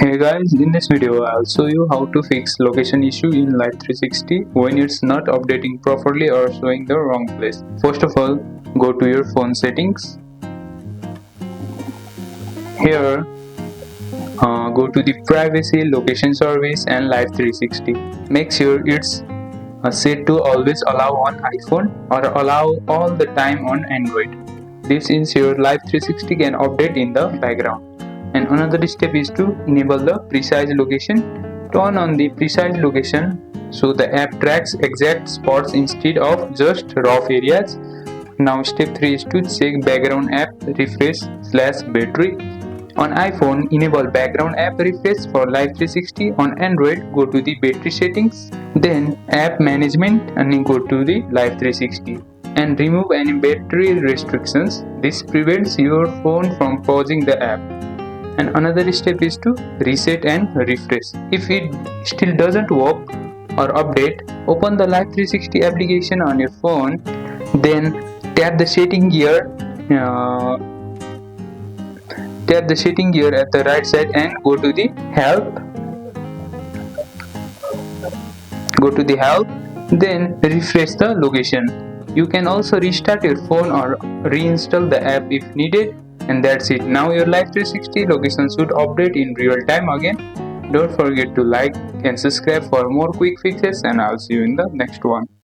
Hey guys, in this video I'll show you how to fix location issue in Life360 when it's not updating properly or showing the wrong place. First of all, go to your phone settings. Here, go to the privacy, location service and Life360. Make sure it's set to always allow on iPhone or allow all the time on Android. This ensures Life360 can update in the background. And another step is to enable the precise location. Turn on the precise location so the app tracks exact spots instead of just rough areas. Now step 3 is to check background app refresh/battery. On iPhone, enable background app refresh for Life360. On Android, go to the battery settings, then app management and go to the Life360 and remove any battery restrictions. This prevents your phone from pausing the app. And another step is to reset and refresh. If it still doesn't work or update, open the Life360 application on your phone, then tap the setting gear at the right side and go to the help, then refresh the location. You can also restart your phone or reinstall the app if needed. And that's it. Now your Life360 location should update in real time again. Don't forget to like and subscribe for more quick fixes, and I'll see you in the next one.